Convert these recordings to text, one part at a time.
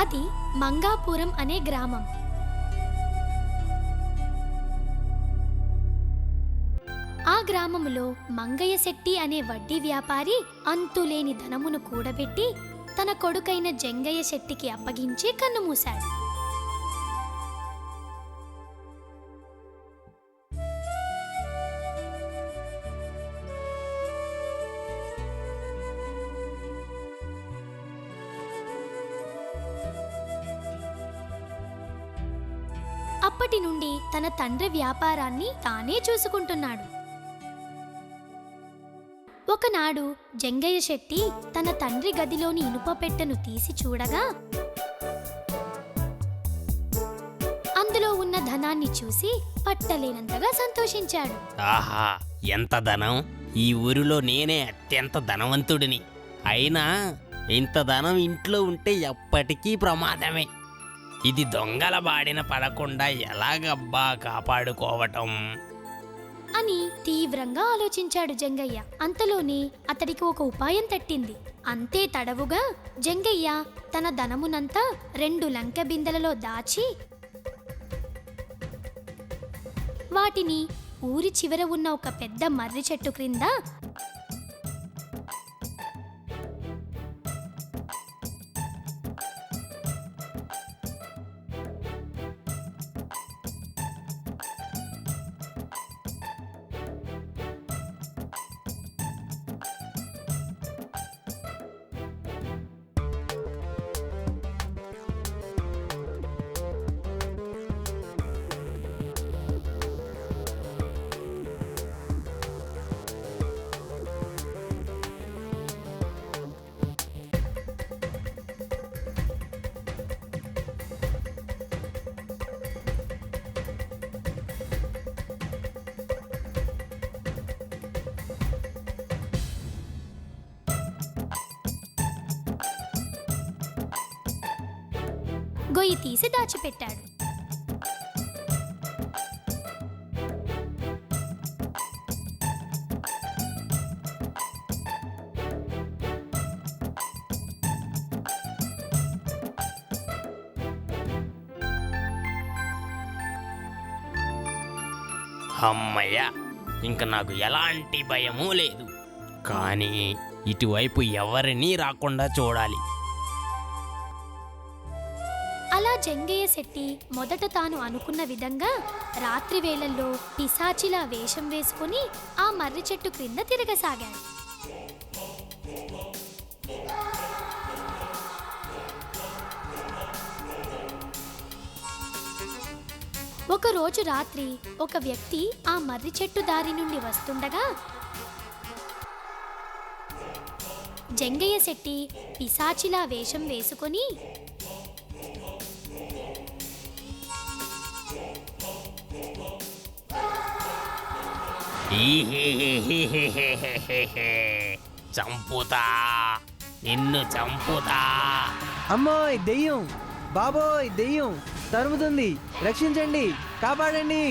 అది మంగాపురం అనే గ్రామం. ఆ గ్రామములో మంగయ్య శెట్టి అనే వడ్డీ వ్యాపారి అంతులేని ధనమును కూడబెట్టి తన కొడుకైన జంగయ్య శెట్టికి అప్పగించి కన్నుమూశాడు. అప్పటి నుండి తన తండ్రి వ్యాపారాన్ని తానే చూసుకుంటున్నాడు. ఒకనాడు జంగయ్య శెట్టి తన తండ్రి గదిలోని ఇనుప పెట్టెను తీసి చూడగా అందులో ఉన్న ధనాన్ని చూసి పట్టలేనంతగా సంతోషించాడు. ఆహా, ఎంత ధనం! ఈ ఊరిలో నేనే అత్యంత ధనవంతుడిని. అయినా ఇంత ధనం ఇంట్లో ఉంటే ఎప్పటికీ ప్రమాదమే. ఇది దొంగల బాడిన పడకుండా ఎలాగబ్బా కాపాడుకోవటం అని తీవ్రంగా ఆలోచించాడు జంగయ్య. అంతలోనే అతడికి ఒక ఉపాయం తట్టింది. అంతే తడవుగా జంగయ్య తన ధనమునంతా 2 లంకె బిందెలలో దాచి వాటిని ఊరి చివర ఉన్న ఒక పెద్ద మర్రి చెట్టు క్రింద గొయ్యి తీసి దాచిపెట్టాడు. అమ్మయ్య, ఇంక నాకు ఎలాంటి భయమూ లేదు. కానీ ఇటువైపు ఎవరినీ రాకుండా చూడాలి. అలా జంగయ్య శెట్టి మొదట తాను అనుకున్న విధంగా రాత్రి వేళల్లో పిశాచిలా వేషం వేసుకుని ఆ మర్రి చెట్టు క్రింద తిరగసాగాడు. ఒకరోజు రాత్రి ఒక వ్యక్తి ఆ మర్రి చెట్టు దారి నుండి వస్తుండగా జంగయ్య శెట్టి పిశాచిలా వేషం వేసుకొని చంపుతా, నిన్ను చంపుతా. అమ్మోయ్ దెయ్యం, బాబోయ్ దెయ్యం తరుముతుంది, రక్షించండి, కాపాడండి.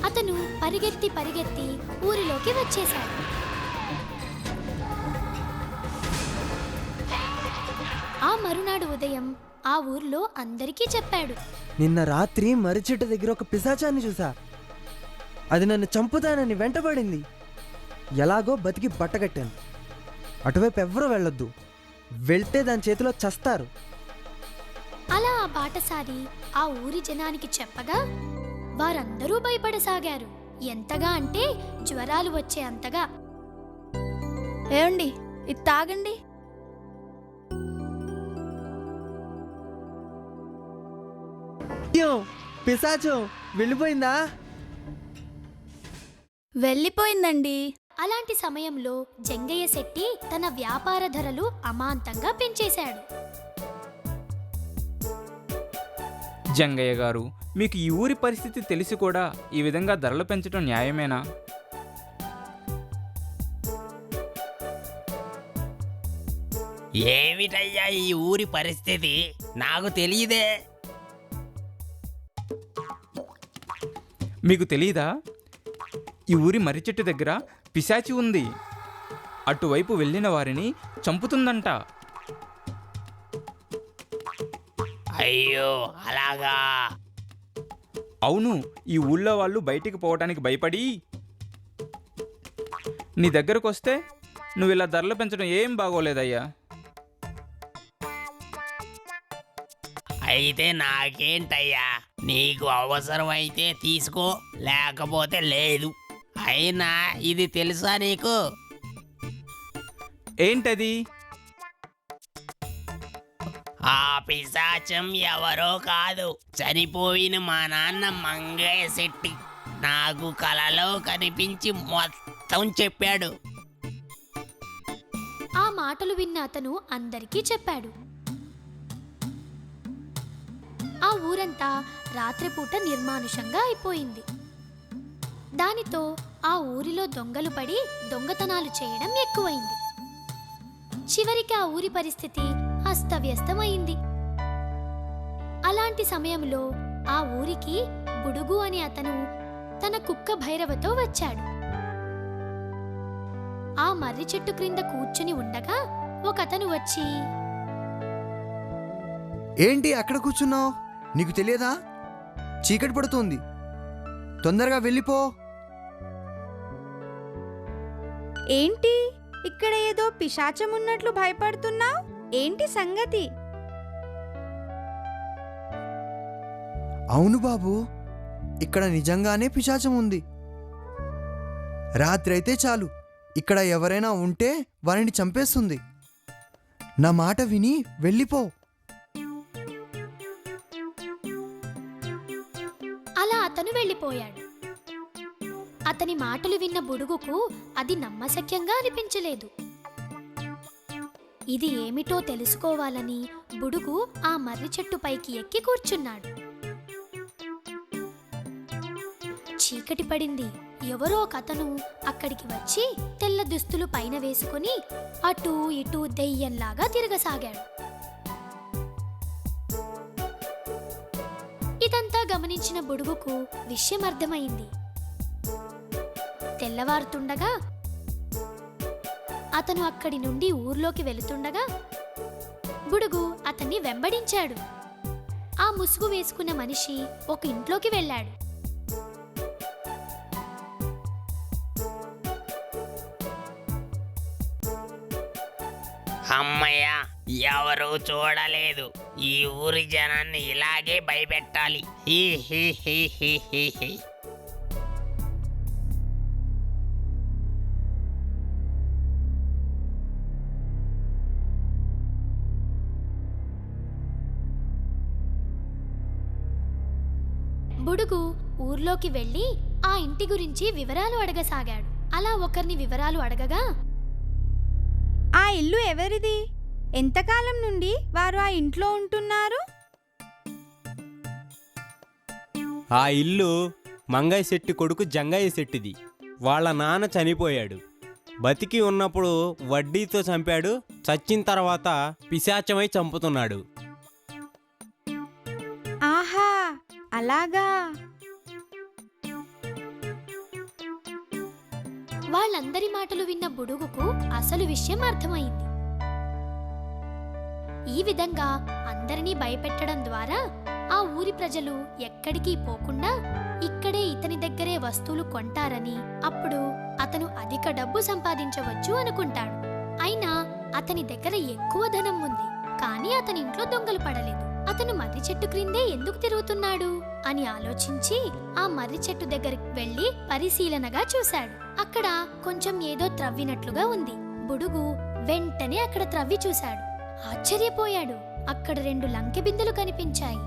అతను పరిగెత్తి పరిగెత్తి ఊరిలోకి వచ్చేశాడు. ఆ మరునాడు ఉదయం ఆ ఊర్లో అందరికీ చెప్పాడు. నిన్న రాత్రి మర్రి చెట్టు దగ్గర ఒక పిశాచాన్ని చూసా. అది నన్ను చంపుతానని వెంటబడింది. ఎలాగో బతికి బట్టగట్టాను. అటువైపు ఎవ్వరూ వెళ్ళొద్దు, వెళ్తే దాని చేతిలో చస్తారు. అలా ఆ బాటసారి ఆ ఊరి జనానికి చెప్పగా వారందరూ భయపడసాగారు. ఎంతగా అంటే జ్వరాలు వచ్చే అంతగా. ఏమండి, ఇది తాగండి. పిశాచం వెళ్ళిపోయిందా? వెళ్ళిపోయిందండి. అలాంటి సమయంలో జంగయ్య శెట్టి తన వ్యాపార ధరలు అమాంతంగా పెంచేశాడు. జంగయ్య గారు, మీకు ఈ ఊరి పరిస్థితి తెలిసి కూడా ఈ విధంగా ధరలు పెంచడం న్యాయమేనా? ఏమిటయ్యా ఈ ఊరి పరిస్థితి? నాకు తెలియదే. మీకు తెలీదా? ఈ ఊరి మర్రి చెట్టు దగ్గర పిశాచి ఉంది. అటువైపు వెళ్ళిన వారిని చంపుతుందంట. అయ్యో అలాగా? అవును, ఈ ఊళ్ళో వాళ్ళు బయటికి పోవడానికి భయపడి నీ దగ్గరకు వస్తే నువ్వు ఇలా ధరలు పెంచడం ఏం బాగోలేదయ్యా. అయితే నాకేంటయ్యా? నీకు అవసరమైతే తీసుకో, లేకపోతే లేదు. అయినా ఇది తెలుసా నీకు? ఏంటది? ఆ పిశాచం ఎవరో కాదు, చనిపోయిన మా నాన్న మంగయ్య శెట్టి. నాకు కలలో కనిపించి మొత్తం చెప్పాడు. ఆ మాటలు విన్న అతను అందరికీ చెప్పాడు. ఆ ఊరంతా రాత్రిపూట నిర్మానుషంగా అయిపోయింది. దానితో ఆ ఊరిలో దొంగలు పడి దొంగతనాలు చేయడం ఎక్కువైంది. చివరికి ఆ ఊరి పరిస్థితి అస్తవ్యస్తమైంది. అలాంటి సమయంలో ఆ ఊరికి బుడుగు అనే అతను తన కుక్క భైరవతో వచ్చాడు. ఆ మర్రి చెట్టు క్రింద కూర్చుని ఉండగా ఒకతను వచ్చి, ఏంటి అక్కడ కూర్చున్నావు? నీకు తెలియదా? చీకటి పడుతుంది, తొందరగా వెళ్ళిపో. ఏంటి ఇక్కడ ఏదో పిశాచం ఉన్నట్లు భయపడుతున్నావు? ఏంటి సంగతి? అవును బాబు, ఇక్కడ నిజంగానే పిశాచం ఉంది. రాత్రి అయితే చాలు, ఇక్కడ ఎవరైనా ఉంటే వారిని చంపేస్తుంది. నా మాట విని వెళ్ళిపో. అలా అతను వెళ్ళిపోయాడు. అతని మాటలు విన్న బుడుగుకు అది నమ్మశక్యంగా అనిపించలేదు. ఇది ఏమిటో తెలుసుకోవాలని బుడుగు ఆ మర్రి చెట్టు పైకి ఎక్కి కూర్చున్నాడు. చీకటి పడింది. ఎవరో ఒకతను అక్కడికి వచ్చి తెల్ల దుస్తులు పైన వేసుకుని అటూ ఇటూ దెయ్యంలాగా తిరగసాగాడు. ఇదంతా గమనించిన బుడుగుకు విషయం అర్థమైంది. తెల్లవారుతుండగా అతను అక్కడి నుండి ఊర్లోకి వెళుతుండగా బుడుగు అతన్ని వెంబడించాడు. ఆ ముసుగు వేసుకున్న మనిషి ఒక ఇంట్లోకి వెళ్ళాడు. అమ్మయ్య, ఎవరూ చూడలేదు. ఈ ఊరి జనాన్ని ఇలాగే భయపెట్టాలి. హీ హీ హీ హీ హీ హీ. బుడుగు ఊర్లోకి వెళ్ళి ఆ ఇంటి గురించి వివరాలు అడగసాగాడు. అలా ఒకరిని వివరాలు అడగగా, ఆ ఇల్లు ఎవరిది? ఎంతకాలం నుండి వారు ఆ ఇంట్లో ఉంటున్నారు? ఆ ఇల్లు మంగయ్య శెట్టి కొడుకు జంగయ్య శెట్టిది. వాళ్ళ నాన్న చనిపోయాడు. బతికి ఉన్నప్పుడు వడ్డీతో చంపాడు, చచ్చిన తర్వాత పిశాచమై చంపుతున్నాడు. ఆహా, అలాగా. వాళ్ళందరి మాటలు విన్న బుడుగుకు అసలు విషయం అర్థమైంది. ఈ విధంగా అందరినీ భయపెట్టడం ద్వారా ఆ ఊరి ప్రజలు ఎక్కడికి పోకుండా ఇక్కడే ఇతని దగ్గరే వస్తువులు కొంటారని, అప్పుడు అతను అధిక డబ్బు సంపాదించవచ్చు అనుకుంటాడు. అయినా అతని దగ్గర ఎక్కువ ధనం ఉంది, కానీ అతని ఇంట్లో దొంగలు పడలేదు. అతను మర్రి చెట్టు క్రిందే ఎందుకు తిరుగుతున్నాడు అని ఆలోచించి ఆ మర్రి చెట్టు దగ్గరికి వెళ్లి పరిశీలనగా చూశాడు. అక్కడ కొంచెం ఏదో త్రవ్వినట్లుగా ఉంది. బుడుగు వెంటనే అక్కడ త్రవ్వి చూశాడు. ఆశ్చర్యపోయాడు. అక్కడ 2 లంకె బిందెలు కనిపించాయి.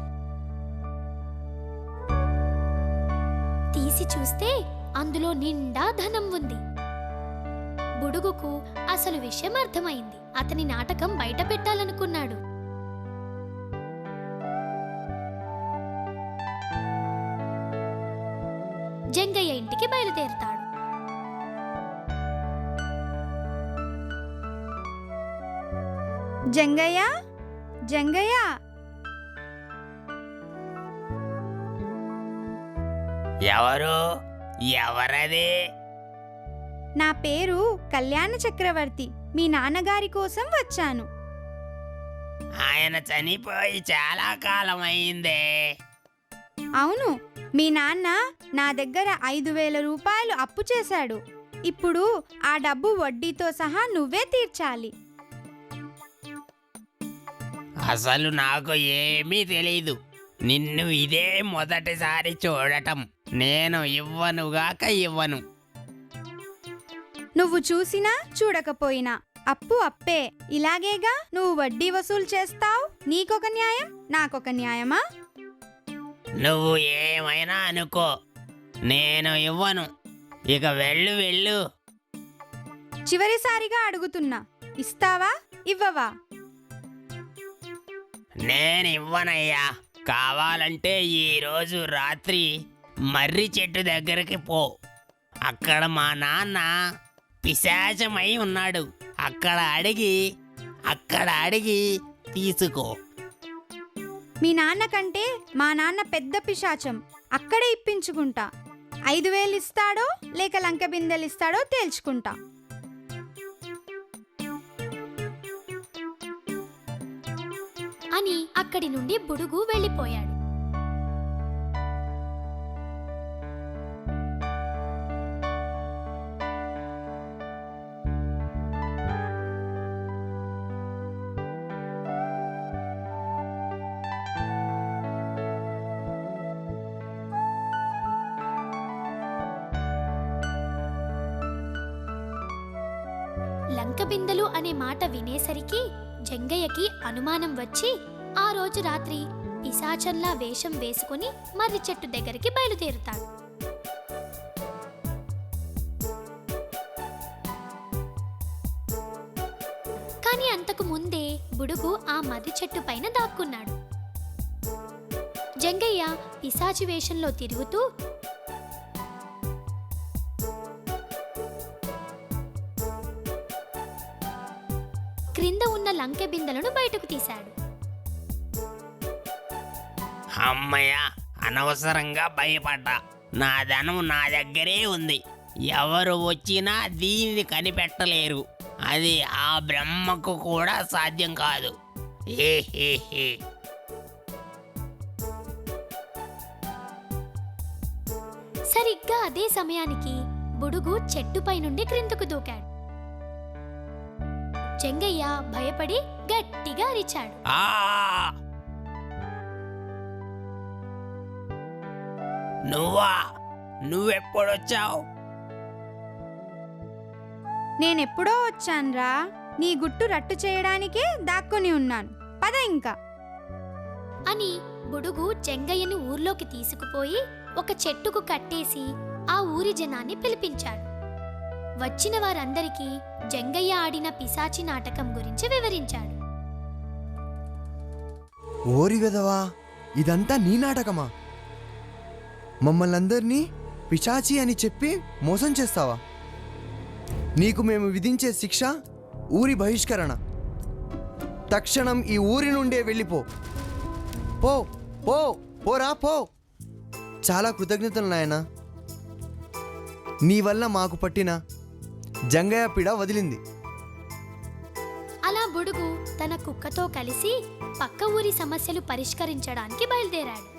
తీసి చూస్తే అందులో నిండా ధనం ఉంది. బుడుగుకు అసలు విషయం అర్థమైంది. అతని నాటకం బయట పెట్టాలనుకున్నాడు. జంగయ్య ఇంటికి బయలుదేరుతాడు. జంగయ్య, జంగయ్య, ఎవరు? ఎవరది? నా పేరు కళ్యాణ చక్రవర్తి. మీ నాన్నగారి కోసం వచ్చాను. ఆయన చనిపోయి చాలా కాలం అయిందే. అవును, మీ నాన్న నా దగ్గర 5,000 రూపాయలు అప్పు చేశాడు. ఇప్పుడు ఆ డబ్బు వడ్డీతో సహా నువ్వే తీర్చాలి. అసలు నాకు ఏమీ తెలీదు. నిన్ను ఇదే మొదటిసారి చూడటం. నేను ఇవ్వనుగాక ఇవ్వను. నువ్వు చూసినా చూడకపోయినా అప్పు అప్పే. ఇలాగేగా నువ్వు వడ్డీ వసూలు చేస్తావు. నీకొక న్యాయం, నాకొక న్యాయమా? నువ్వు ఏమైనా అనుకో, నేను ఇవ్వను. ఇక వెళ్ళు వెళ్ళు. చివరిసారిగా అడుగుతున్నా, ఇస్తావా ఇవ్వవా? నేను ఇవ్వనయ్యా. కావాలంటే ఈరోజు రాత్రి మర్రి చెట్టు దగ్గరికి పో. అక్కడ మా నాన్న పిశాచమై ఉన్నాడు. అక్కడ అడిగి తీసుకో. మీ నాన్న కంటే మా నాన్న పెద్ద పిశాచం. అక్కడే ఇప్పించుకుంటా. 5,000 ఇస్తాడో లేక లంక బిందెలు ఇస్తాడో తేల్చుకుంటా. అని అక్కడి నుండి బుడుగు వెళ్ళిపోయాడు. లంక బిందెలు అనే మాట వినేసరికి జంగయ్యకి అనుమానం వచ్చి ఆ రోజు రాత్రి పిశాచంలా వేషం వేసుకుని మర్రి చెట్టు దగ్గరికి బయలుదేరుతాడు. కానీ అంతకు ముందే బుడుగు ఆ మర్రి చెట్టు పైన దాక్కున్నాడు. జంగయ్య పిశాచి వేషంలో తిరుగుతూ క్రింద ఉన్న లంకె బిందెలను బయటకు తీశాడు. అమ్మయ్య, అనవసరంగా భయపడ్డా. నా ధనం నా దగ్గరే ఉంది. ఎవరు వచ్చినా దీనిని కనిపెట్టలేరు. అది ఆ బ్రహ్మకు కూడా సాధ్యం కాదు. హే. సరిగ్గా అదే సమయానికి బుడుగు చెట్టుపై నుండి క్రిందకు దూకాడు. జంగయ్య భయపడి గట్టిగా అరిచాడు. నువ్వెప్పుడొచ్చావు? నేనెప్పుడో వచ్చాన్రా. నీ గుట్టు రట్టు చేయడానికే దాక్కుని ఉన్నాను. పద ఇంకా అని బుడుగు జంగయ్యను ఊర్లోకి తీసుకుపోయి ఒక చెట్టుకు కట్టేసి ఆ ఊరి జనాన్ని పిలిపించాడు. వచ్చిన వారందరికీ జంగయ్య ఆడిన పిశాచి నాటకం గురించి వివరించాడు. ఓరి వెదవా, ఇదంతా నీ నాటకమా? మమ్మల్ని అందరినీ పిశాచి అని చెప్పి మోసం చేస్తావా? నీకు మేము విధించే శిక్ష ఊరి బహిష్కరణ. తక్షణం ఈ ఊరి నుండే వెళ్ళిపో. పో పో పోరా పో. చాలా కృతజ్ఞతలు నాయనా. నీ వల్ల మాకు పట్టిన జంగయ్య పీడ వదిలింది. అలా బుడుగు తన కుక్కతో కలిసి పక్క ఊరి సమస్యలు పరిష్కరించడానికి బయలుదేరాడు.